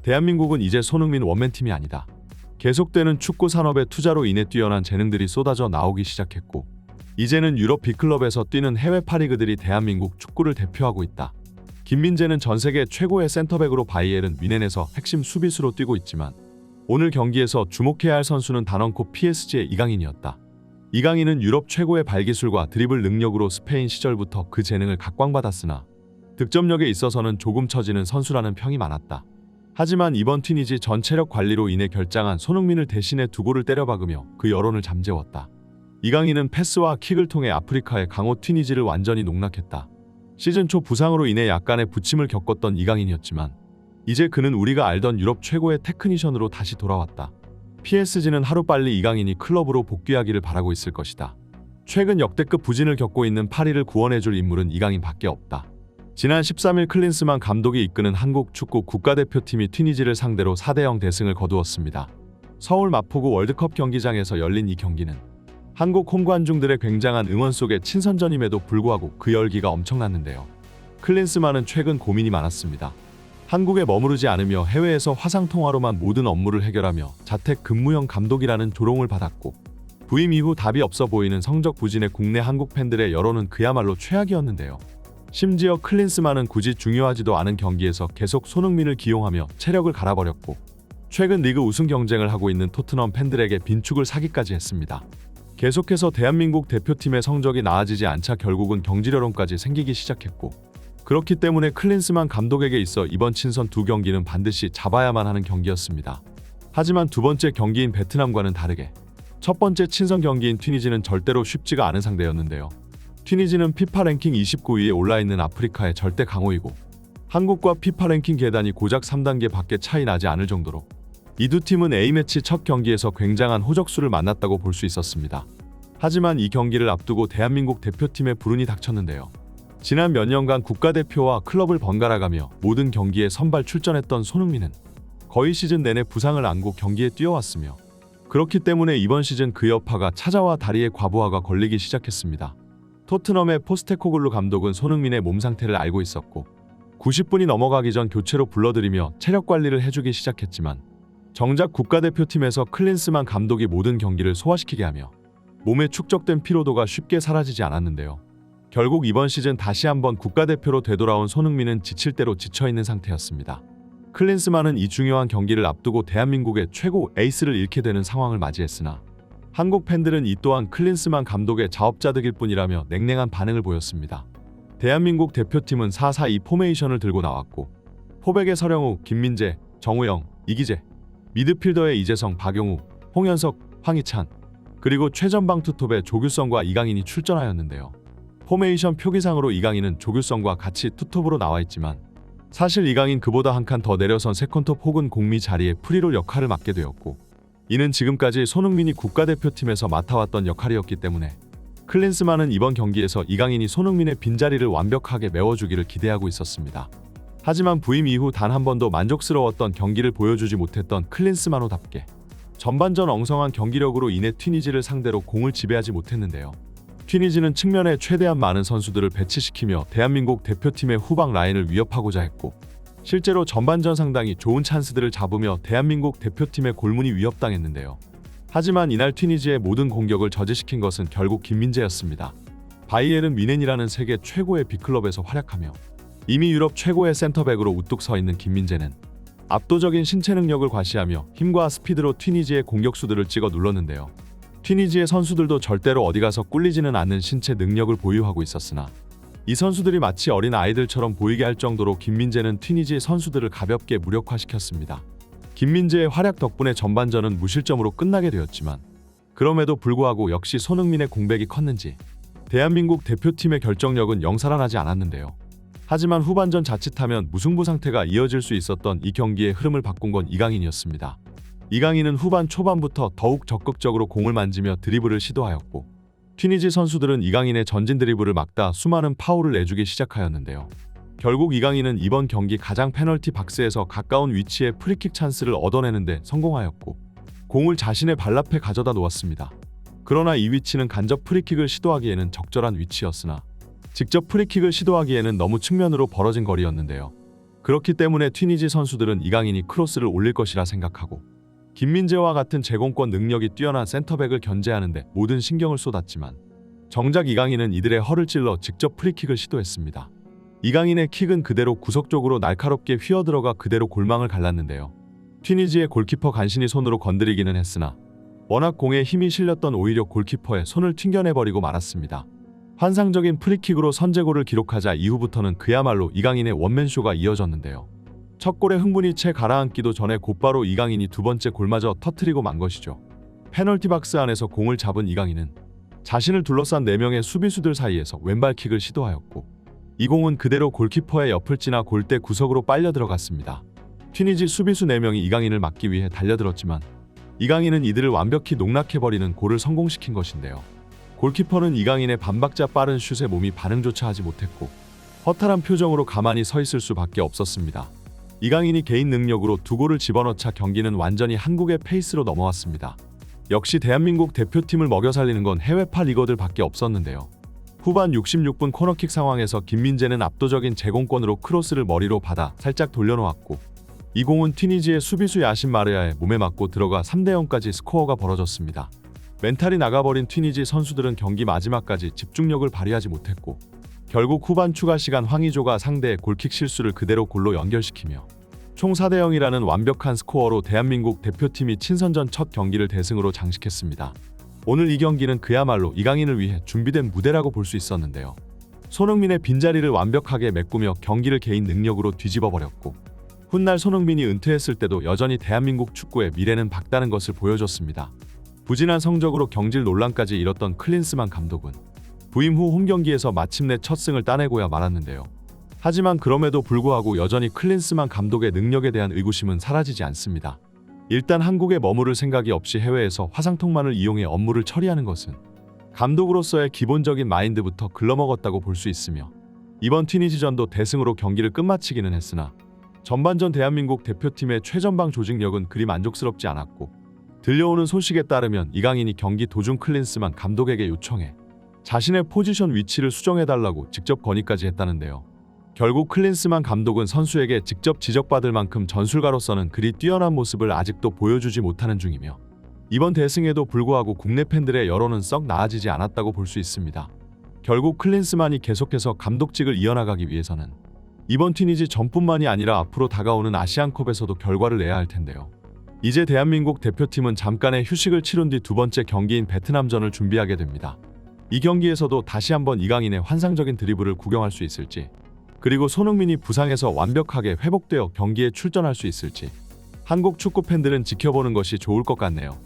대한민국은 이제 손흥민 원맨팀이 아니다. 계속되는 축구 산업의 투자로 인해 뛰어난 재능들이 쏟아져 나오기 시작했고, 이제는 유럽 빅클럽에서 뛰는 해외 파리그들이 대한민국 축구를 대표하고 있다. 김민재는 전 세계 최고의 센터백으로 바이에른 뮌헨에서 핵심 수비수로 뛰고 있지만, 오늘 경기에서 주목해야 할 선수는 단언코 PSG의 이강인이었다. 이강인은 유럽 최고의 발기술과 드리블 능력으로 스페인 시절부터 그 재능을 각광받았으나 득점력에 있어서는 조금 처지는 선수라는 평이 많았다. 하지만 이번 튀니지 전 체력 관리로 인해 결장한 손흥민을 대신해 두 골을 때려박으며 그 여론을 잠재웠다. 이강인은 패스와 킥을 통해 아프리카의 강호 튀니지를 완전히 농락했다. 시즌 초 부상으로 인해 약간의 부침을 겪었던 이강인이었지만 이제 그는 우리가 알던 유럽 최고의 테크니션으로 다시 돌아왔다. PSG는 하루빨리 이강인이 클럽으로 복귀하기를 바라고 있을 것이다. 최근 역대급 부진을 겪고 있는 파리를 구원해줄 인물은 이강인밖에 없다. 지난 13일 클린스만 감독이 이끄는 한국 축구 국가대표팀이 튀니지를 상대로 4대0 대승을 거두었습니다. 서울 마포구 월드컵 경기장에서 열린 이 경기는 한국 홈 관중들의 굉장한 응원 속의 친선전임에도 불구하고 그 열기가 엄청났는데요. 클린스만은 최근 고민이 많았습니다. 한국에 머무르지 않으며 해외에서 화상통화로만 모든 업무를 해결하며 자택 근무형 감독이라는 조롱을 받았고, 부임 이후 답이 없어 보이는 성적 부진의 국내 한국 팬들의 여론은 그야말로 최악이었는데요. 심지어 클린스만은 굳이 중요하지도 않은 경기에서 계속 손흥민을 기용하며 체력을 갈아버렸고, 최근 리그 우승 경쟁을 하고 있는 토트넘 팬들에게 빈축을 사기까지 했습니다. 계속해서 대한민국 대표팀의 성적이 나아지지 않자 결국은 경질여론까지 생기기 시작했고, 그렇기 때문에 클린스만 감독에게 있어 이번 친선 두 경기는 반드시 잡아야만 하는 경기였습니다. 하지만 두 번째 경기인 베트남과는 다르게 첫 번째 친선 경기인 튀니지는 절대로 쉽지가 않은 상대였는데요. 튀니지는 피파 랭킹 29위에 올라있는 아프리카의 절대 강호이고, 한국과 피파 랭킹 계단이 고작 3단계 밖에 차이 나지 않을 정도로 이 두 팀은 A매치 첫 경기에서 굉장한 호적수를 만났다고 볼 수 있었습니다. 하지만 이 경기를 앞두고 대한민국 대표팀의 불운이 닥쳤는데요. 지난 몇 년간 국가대표와 클럽을 번갈아가며 모든 경기에 선발 출전했던 손흥민은 거의 시즌 내내 부상을 안고 경기에 뛰어왔으며, 그렇기 때문에 이번 시즌 그 여파가 찾아와 다리에 과부하가 걸리기 시작했습니다. 토트넘의 포스테코글루 감독은 손흥민의 몸 상태를 알고 있었고 90분이 넘어가기 전 교체로 불러들이며 체력 관리를 해주기 시작했지만, 정작 국가대표팀에서 클린스만 감독이 모든 경기를 소화시키게 하며 몸에 축적된 피로도가 쉽게 사라지지 않았는데요. 결국 이번 시즌 다시 한번 국가대표로 되돌아온 손흥민은 지칠 대로 지쳐있는 상태였습니다. 클린스만은 이 중요한 경기를 앞두고 대한민국의 최고 에이스를 잃게 되는 상황을 맞이했으나 한국 팬들은 이 또한 클린스만 감독의 자업자득일 뿐이라며 냉랭한 반응을 보였습니다. 대한민국 대표팀은 4-4-2 포메이션을 들고 나왔고, 포백의 서령우, 김민재, 정우영, 이기재, 미드필더의 이재성, 박용우, 홍현석, 황희찬, 그리고 최전방 투톱의 조규성과 이강인이 출전하였는데요. 포메이션 표기상으로 이강인은 조규성과 같이 투톱으로 나와있지만 사실 이강인 그보다 한 칸 더 내려선 세컨톱 혹은 공미 자리에 프리롤 역할을 맡게 되었고, 이는 지금까지 손흥민이 국가대표팀에서 맡아왔던 역할이었기 때문에 클린스만은 이번 경기에서 이강인이 손흥민의 빈자리를 완벽하게 메워주기를 기대하고 있었습니다. 하지만 부임 이후 단 한 번도 만족스러웠던 경기를 보여주지 못했던 클린스만호답게 전반전 엉성한 경기력으로 인해 튀니지를 상대로 공을 지배하지 못했는데요. 튀니지는 측면에 최대한 많은 선수들을 배치시키며 대한민국 대표팀의 후방 라인을 위협하고자 했고, 실제로 전반전 상당히 좋은 찬스들을 잡으며 대한민국 대표팀의 골문이 위협당했는데요. 하지만 이날 튀니지의 모든 공격을 저지시킨 것은 결국 김민재였습니다. 바이에른 뮌헨이라는 세계 최고의 빅클럽에서 활약하며 이미 유럽 최고의 센터백으로 우뚝 서 있는 김민재는 압도적인 신체 능력을 과시하며 힘과 스피드로 튀니지의 공격수들을 찍어 눌렀는데요. 튀니지의 선수들도 절대로 어디 가서 꿀리지는 않는 신체 능력을 보유하고 있었으나 이 선수들이 마치 어린 아이들처럼 보이게 할 정도로 김민재는 튀니지의 선수들을 가볍게 무력화시켰습니다. 김민재의 활약 덕분에 전반전은 무실점으로 끝나게 되었지만, 그럼에도 불구하고 역시 손흥민의 공백이 컸는지 대한민국 대표팀의 결정력은 영살아나지 않았는데요. 하지만 후반전 자칫하면 무승부 상태가 이어질 수 있었던 이 경기의 흐름을 바꾼 건 이강인이었습니다. 이강인은 후반 초반부터 더욱 적극적으로 공을 만지며 드리블을 시도하였고, 튀니지 선수들은 이강인의 전진 드리블을 막다 수많은 파울을 내주기 시작하였는데요. 결국 이강인은 이번 경기 가장 페널티 박스에서 가까운 위치에 프리킥 찬스를 얻어내는데 성공하였고, 공을 자신의 발 앞에 가져다 놓았습니다. 그러나 이 위치는 간접 프리킥을 시도하기에는 적절한 위치였으나 직접 프리킥을 시도하기에는 너무 측면으로 벌어진 거리였는데요. 그렇기 때문에 튀니지 선수들은 이강인이 크로스를 올릴 것이라 생각하고 김민재와 같은 제공권 능력이 뛰어난 센터백을 견제하는데 모든 신경을 쏟았지만 정작 이강인은 이들의 허를 찔러 직접 프리킥을 시도했습니다. 이강인의 킥은 그대로 구석 쪽으로 날카롭게 휘어들어가 그대로 골망을 갈랐는데요. 튀니지의 골키퍼 간신히 손으로 건드리기는 했으나 워낙 공에 힘이 실렸던 오히려 골키퍼의 손을 튕겨내버리고 말았습니다. 환상적인 프리킥으로 선제골을 기록하자 이후부터는 그야말로 이강인의 원맨쇼가 이어졌는데요. 첫 골에 흥분이 채 가라앉기도 전에 곧바로 이강인이 두 번째 골마저 터트리고 만 것이죠. 페널티 박스 안에서 공을 잡은 이강인은 자신을 둘러싼 4명의 수비수들 사이에서 왼발킥을 시도하였고 이 공은 그대로 골키퍼의 옆을 지나 골대 구석으로 빨려 들어갔습니다. 튀니지 수비수 4명이 이강인을 막기 위해 달려들었지만 이강인은 이들을 완벽히 농락해버리는 골을 성공시킨 것인데요. 골키퍼는 이강인의 반박자 빠른 슛에 몸이 반응조차 하지 못했고 허탈한 표정으로 가만히 서 있을 수밖에 없었습니다. 이강인이 개인 능력으로 2골을 집어넣자 경기는 완전히 한국의 페이스로 넘어왔습니다. 역시 대한민국 대표팀을 먹여 살리는 건 해외파 리거들 밖에 없었는데요. 후반 66분 코너킥 상황에서 김민재는 압도적인 제공권으로 크로스를 머리로 받아 살짝 돌려놓았고 이 공은 튀니지의 수비수 야신 마르야의 몸에 맞고 들어가 3대0까지 스코어가 벌어졌습니다. 멘탈이 나가버린 튀니지 선수들은 경기 마지막까지 집중력을 발휘하지 못했고 결국 후반 추가 시간 황의조가 상대의 골킥 실수를 그대로 골로 연결시키며 총 4대0이라는 완벽한 스코어로 대한민국 대표팀이 친선전 첫 경기를 대승으로 장식했습니다. 오늘 이 경기는 그야말로 이강인을 위해 준비된 무대라고 볼 수 있었는데요. 손흥민의 빈자리를 완벽하게 메꾸며 경기를 개인 능력으로 뒤집어버렸고 훗날 손흥민이 은퇴했을 때도 여전히 대한민국 축구의 미래는 밝다는 것을 보여줬습니다. 부진한 성적으로 경질 논란까지 일었던 클린스만 감독은 부임 후 홈경기에서 마침내 첫 승을 따내고야 말았는데요. 하지만 그럼에도 불구하고 여전히 클린스만 감독의 능력에 대한 의구심은 사라지지 않습니다. 일단 한국에 머무를 생각이 없이 해외에서 화상통만을 이용해 업무를 처리하는 것은 감독으로서의 기본적인 마인드부터 글러먹었다고 볼 수 있으며 이번 튀니지전도 대승으로 경기를 끝마치기는 했으나 전반전 대한민국 대표팀의 최전방 조직력은 그리 만족스럽지 않았고 들려오는 소식에 따르면 이강인이 경기 도중 클린스만 감독에게 요청해 자신의 포지션 위치를 수정해달라고 직접 건의까지 했다는데요. 결국 클린스만 감독은 선수에게 직접 지적받을 만큼 전술가로서는 그리 뛰어난 모습을 아직도 보여주지 못하는 중이며 이번 대승에도 불구하고 국내 팬들의 여론은 썩 나아지지 않았다고 볼 수 있습니다. 결국 클린스만이 계속해서 감독직을 이어나가기 위해서는 이번 튀니지 전뿐만이 아니라 앞으로 다가오는 아시안컵에서도 결과를 내야 할 텐데요. 이제 대한민국 대표팀은 잠깐의 휴식을 치룬 뒤 두 번째 경기인 베트남전을 준비하게 됩니다. 이 경기에서도 다시 한번 이강인의 환상적인 드리블을 구경할 수 있을지 그리고 손흥민이 부상에서 완벽하게 회복되어 경기에 출전할 수 있을지 한국 축구 팬들은 지켜보는 것이 좋을 것 같네요.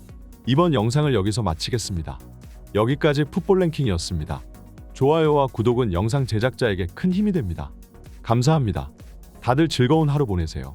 이번 영상을 여기서 마치겠습니다. 여기까지 풋볼 랭킹이었습니다. 좋아요와 구독은 영상 제작자에게 큰 힘이 됩니다. 감사합니다. 다들 즐거운 하루 보내세요.